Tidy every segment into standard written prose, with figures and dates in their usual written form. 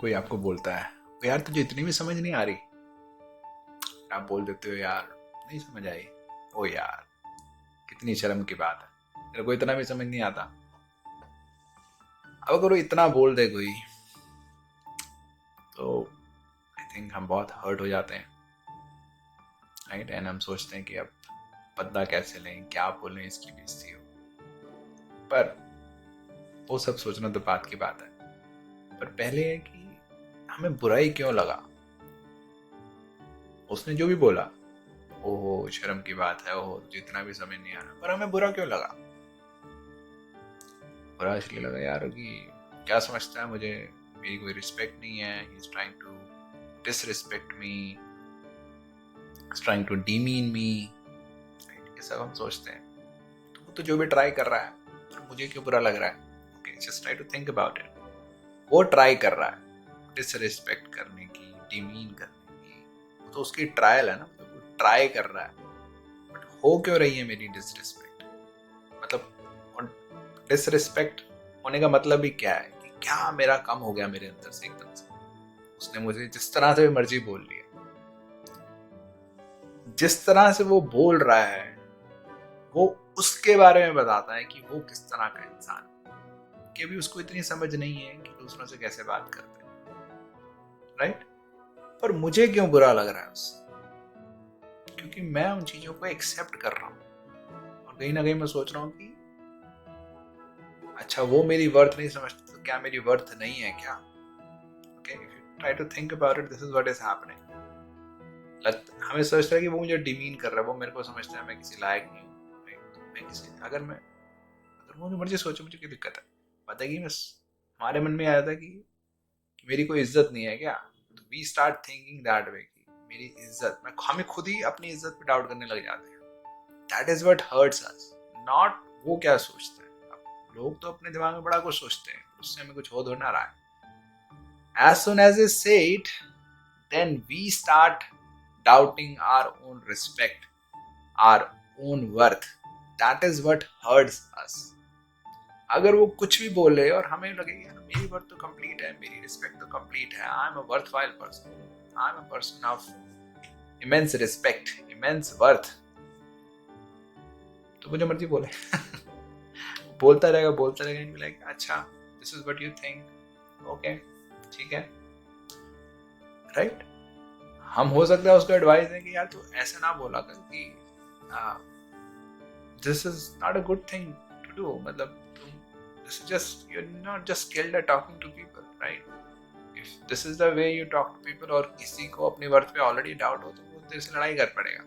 कोई आपको बोलता है यार तुझे इतनी भी समझ नहीं आ रही, आप बोल देते हो यार नहीं समझ आई। ओ यार कितनी शर्म की बात है, तेरे को इतना भी समझ नहीं आता। अब अगर वो इतना बोल दे कोई तो आई थिंक हम बहुत हर्ट हो जाते हैं, राइट। एंड हम सोचते हैं कि अब बदला कैसे लें, क्या बोलें इसकी बेइज्जती हो। पर वो सब सोचना तो बात की बात है। पर पहले है कि हमें बुराई क्यों लगा। उसने जो भी बोला, ओहो शर्म की बात है, ओहो तुझे इतना भी समझ नहीं आ रहा, पर हमें बुरा क्यों लगा। बुरा इसलिए लगा यार कि क्या समझता है मुझे, मेरी कोई रिस्पेक्ट नहीं है, he is trying to disrespect me, is trying to demean me, ये सब हम सोचते हैं। तो वो तो जो भी ट्राई कर रहा है, तो मुझे क्यों बुरा लग रहा है। Okay just try to think about it. वो ट्राई कर रहा है डिसरिस्पेक्ट करने की, डीमीन करने की, तो उसकी ट्रायल है ना, तो वो ट्राई कर रहा है। बट हो क्यों रही है मेरी डिसरिस्पेक्ट, मतलब डिसरिस्पेक्ट होने का मतलब ही क्या है कि क्या मेरा कम हो गया मेरे अंदर से एकदम से। उसने मुझे जिस तरह से मर्जी बोल लिया, जिस तरह से वो बोल रहा है वो उसके बारे में बताता है कि वो किस तरह का इंसान है, कि अभी उसको इतनी समझ नहीं है कि दूसरों से कैसे बात करते हैं, राइट। पर मुझे क्यों बुरा लग रहा है उससे, क्योंकि मैं उन चीजों को एक्सेप्ट कर रहा हूँ और कहीं ना कहीं मैं सोच रहा हूँ कि अच्छा वो मेरी वर्थ नहीं समझते तो क्या मेरी वर्थ नहीं है क्या। Okay if you try to think about it, this is what is happening. हमें सोचता है कि वो मुझे डिमीन कर रहा है, वो मेरे को समझता है मैं किसी लायक नहीं हूँ। मैं किसी अगर वो मर्जी सोचे, मुझे क्या दिक्कत है। पता है कि बस हमारे मन में आया था कि मेरी कोई इज्जत नहीं है क्या। तो we start thinking that way कि मेरी इज्जत, मैं हमें खुद ही अपनी इज्जत पे डाउट करने लग जाते हैं। That is what hurts us, not वो क्या सोचते हैं। अब लोग तो अपने दिमाग में बड़ा कुछ सोचते हैं, उससे हमें कुछ हो ना रहा है। as soon as they say it, then we start doubting our own respect, our own worth. That is what hurts us. अगर वो कुछ भी बोले और हमें लगे यार मेरी वर्थ तो कंप्लीट है, मेरी रिस्पेक्ट तो कंप्लीट है, I am a worthwhile person, I am a person of immense respect, immense worth, तो मुझे मर्जी बोले बोलता रहेगा एंड लाइक अच्छा this is what you think, okay ठीक है, राइट। हम हो सकता है उसको एडवाइस दें कि यार तू ऐसे ना बोला कर कि this is not a good thing to do, मतलब तुम this is just you're not just skilled at talking to people, right? If this is the way you talk to people और किसी को अपनी वर्थ पे ऑलरेडी डाउट हो तो वो तेरे से लड़ाई कर पड़ेगा।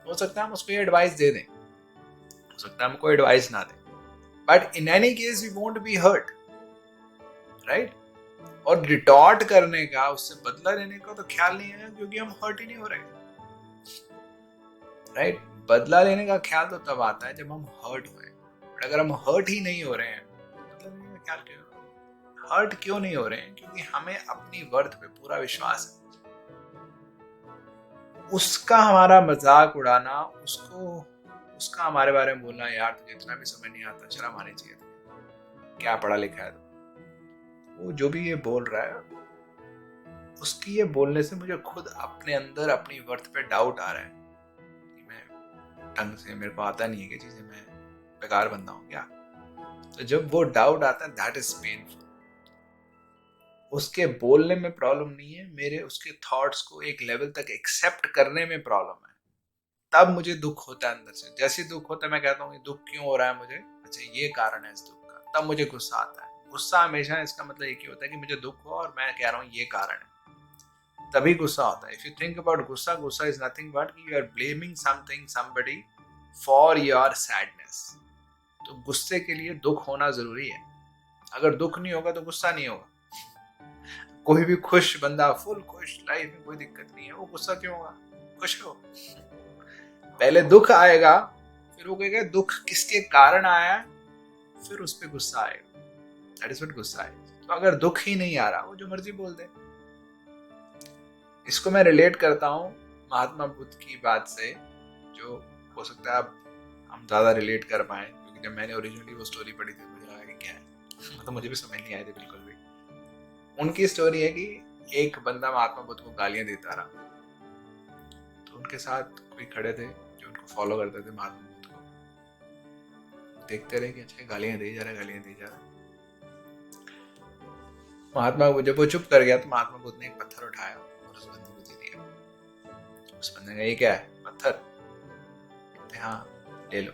हो सकता है हम उसको ये एडवाइस दे दें, हो सकता है हम कोई एडवाइस ना दें, but in any case we won't be hurt, right. और रिटॉर्ट करने का, उससे बदला लेने का तो ख्याल नहीं है क्योंकि हम हर्ट ही नहीं हो रहे, राइट। बदला लेने का ख्याल तो तब आता है जब हम हर्ट हुए, बट अगर हम हर्ट ही नहीं हो रहे हैं बदला लेने का ख्याल क्यों। हर्ट क्यों नहीं हो रहे हैं, क्योंकि हमें अपनी वर्थ पे पूरा विश्वास है। उसका हमारा मजाक उड़ाना, उसका हमारे बारे में बोलना यार तुझे इतना भी समझ नहीं आता, शर्म आनी चाहिए तुझे, क्या पढ़ा लिखा है वो जो भी ये बोल रहा है, उसकी ये बोलने से मुझे खुद अपने अंदर अपनी वर्थ पे डाउट आ रहा है कि मैं ढंग से, मेरे को आता नहीं है कि चीजें, मैं बेकार बंदा हूं क्या। तो जब वो डाउट आता है दैट इज पेनफुल। उसके बोलने में प्रॉब्लम नहीं है, मेरे उसके थॉट्स को एक लेवल तक एक्सेप्ट करने में प्रॉब्लम है। तब मुझे दुख होता है अंदर से, जैसे दुख होता है मैं कहता हूँ ये दुख क्यों हो रहा है मुझे, अच्छा ये कारण है इस दुख का, तब मुझे गुस्सा आता है। गुस्सा हमेशा इसका मतलब एक ही होता है कि मुझे दुख हुआ और मैं कह रहा हूँ ये कारण है, तभी गुस्सा होता है। इफ यू थिंक अबाउट गुस्सा, गुस्सा is nothing but you are blaming something somebody for your sadness. तो गुस्से के लिए दुख होना जरूरी है, अगर दुख नहीं होगा तो गुस्सा नहीं होगा। कोई भी खुश बंदा, फुल खुश, लाइफ में कोई दिक्कत नहीं है, वो गुस्सा क्यों होगा, खुश हो। पहले दुख आएगा, फिर वो कहेगा दुख किसके कारण आया, फिर उस पर गुस्सा आएगा। दैट इज व्हाट गुस्सा है। तो अगर दुख ही नहीं आ रहा, वो जो मर्जी बोल दे। इसको मैं रिलेट करता हूँ महात्मा बुद्ध की बात से, जो हो सकता है अब हम ज्यादा रिलेट कर पाए, क्योंकि जब मैंने ओरिजिनली वो स्टोरी पढ़ी थी मुझे लगा कि क्या है, मतलब मुझे भी समझ नहीं आई थी बिल्कुल भी। उनकी स्टोरी है कि एक बंदा महात्मा बुद्ध को गालियां देता रहा, तो उनके साथ कोई खड़े थे जो उनको फॉलो करते थे, महात्मा बुद्ध को देखते रहे कि अच्छा गालियां दे जा रहा है, गालियां दे जा रहा है। महात्मा को जब वो चुप कर गया तो महात्मा बुद्ध ने एक पत्थर उठाया और उस बंदे को दे दिया। उस बंदे ने, ये क्या है, पत्थर? कहते हाँ ले लो।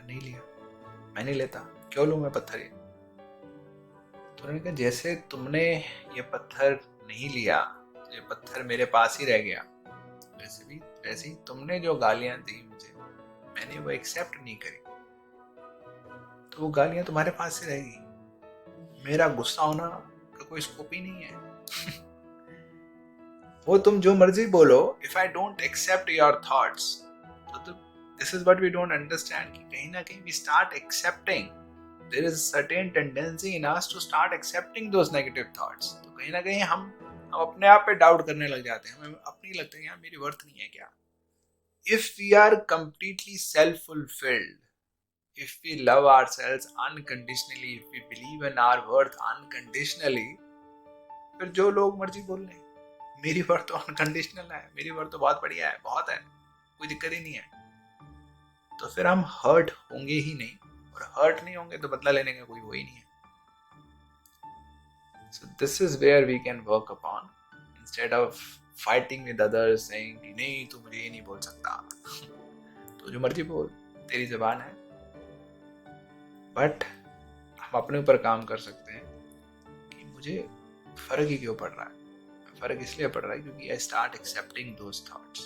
नहीं लिया, मैं नहीं लेता, क्यों लूं मैं पत्थर? ये तो उन्होंने कहा जैसे तुमने ये पत्थर नहीं लिया, ये पत्थर मेरे पास ही रह गया, वैसे ही तुमने जो गालियां दी मुझे, मैंने वो एक्सेप्ट नहीं करी, तो वो गालियां तुम्हारे पास ही रहेगी। मेरा गुस्सा होना का कोई स्कोप ही नहीं है। वो तुम जो मर्जी बोलो, if I don't accept your thoughts, तो this is what we don't understand कि कहीं ना कहीं we start accepting, there is a certain tendency in us to start accepting those negative thoughts. तो कहीं ना कहीं हम अपने आप पे डाउट करने लग जाते हैं, हमें अपनी लगता है यार मेरी वर्थ नहीं है क्या। If we are completely self-fulfilled, if we love ourselves unconditionally, if we believe in our worth unconditionally, फिर जो लोग मर्जी बोल लें, मेरी वर्थ तो अनकंडीशनल है, मेरी वर्थ तो बहुत बढ़िया है, बहुत है, कोई दिक्कत ही नहीं है, तो फिर हम हर्ट होंगे ही नहीं, और हर्ट नहीं होंगे तो बदला लेने का कोई वो ही नहीं है। So this is where we can work upon, instead of fighting with others saying कि नहीं तू मुझे ये नहीं बोल सकता, तो जो मर्जी बोल, तेरी ज़बान है। बट हम अपने ऊपर काम कर सकते हैं कि मुझे फ़र्क ही क्यों पड़ रहा है। फ़र्क इसलिए पड़ रहा है क्योंकि I start accepting those thoughts.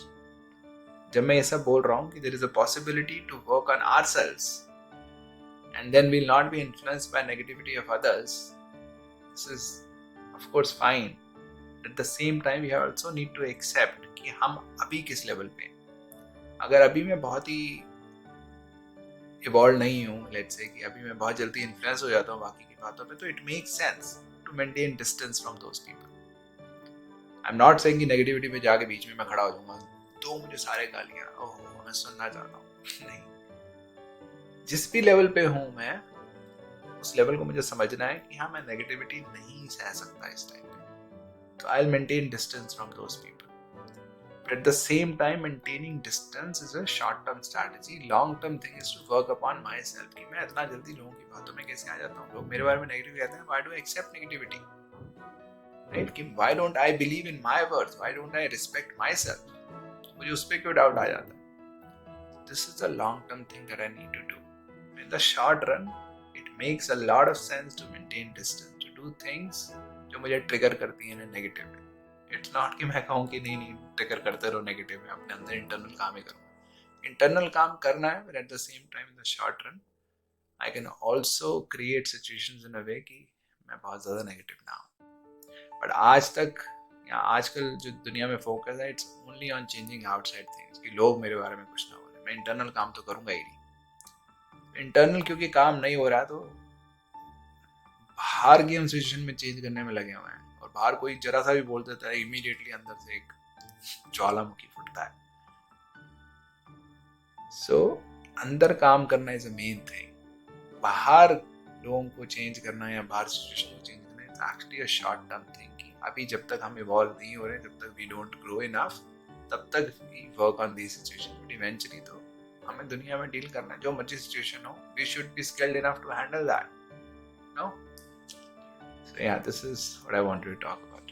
जब मैं ये सब बोल रहा हूँ कि there is a possibility to work on ourselves and then we will not be influenced by negativity of others, this is of course fine. At the same time we also need to accept कि हम अभी किस level पे। अगर अभी मैं बहुत ही evolve नहीं हूँ, लेट्स से कि अभी मैं बहुत जल्दी इन्फ्लुएंस हो जाता हूँ बाकी की बातों पे, तो it makes sense to maintain distance from those people. I am not saying कि नेगेटिविटी में जाके बीच में मैं खड़ा हो जाऊंगा तो मुझे सारे गालियां ओह मैं सुनना चाहता हूँ। नहीं, जिस भी लेवल पे हूँ मैं, उस लेवल को मुझे समझना है कि हाँ मैं नेगेटिविटी नहीं सह सकता इस टाइम पे, तो I will maintain distance from those people. But at the same time, maintaining distance is a short-term strategy. Long-term thing is to work upon myself. कि मैं इतना जल्दी लोगों की बातों में कैसे आ जाता हूँ, लोग मेरे बारे में नेगेटिव कहते हैं, why do I accept negativity? Right? कि why don't I believe in my worth? Why don't I respect myself? मुझे उस पर क्यों डाउट आ जाता है? This is the long-term thing that I need to do. In the short run, it makes a lot of sense to maintain distance, to do things जो मुझे trigger करती हैं नेगेटिव। इट्स नॉट कि मैं कहूँ कि नहीं ट्रिगर करते रहो नेगेटिव में, अपने अंदर इंटरनल काम ही करूँगा। इंटरनल काम करना है, but at the same time in the short run I can also create situations in a way कि मैं बहुत ज़्यादा नेगेटिव ना हूँ। बट आज तक या आजकल जो दुनिया में फोकस है, it's only on changing outside things, कि लोग मेरे बारे में कुछ ना बोले। मैं इंटरनल काम तो करूँगा ही नहीं। इंटरनल क्योंकि काम नहीं हो रहा, तो बाहर की हम सिचुएशन में चेंज करने में लगे हुए हैं, और बाहर कोई जरा सा भी बोल देता है, इमीडिएटली अंदर से एक ज्वालामुखी फुटता है। सो अंदर काम करना इज अ मेन थिंग। बाहर लोगों को चेंज करना या बाहर सिचुएशन को चेंज करना is actually a short term thing. अभी जब तक हम इवॉल्व नहीं हो रहे, जब तक वी डोंट ग्रो इनफ, तब तक we work on this situation. But eventually तो हमें दुनिया में डील करना है, जो मर्जी सिचुएशन हो, we should be skilled enough to handle that, no? So yeah, this is what I wanted to talk about.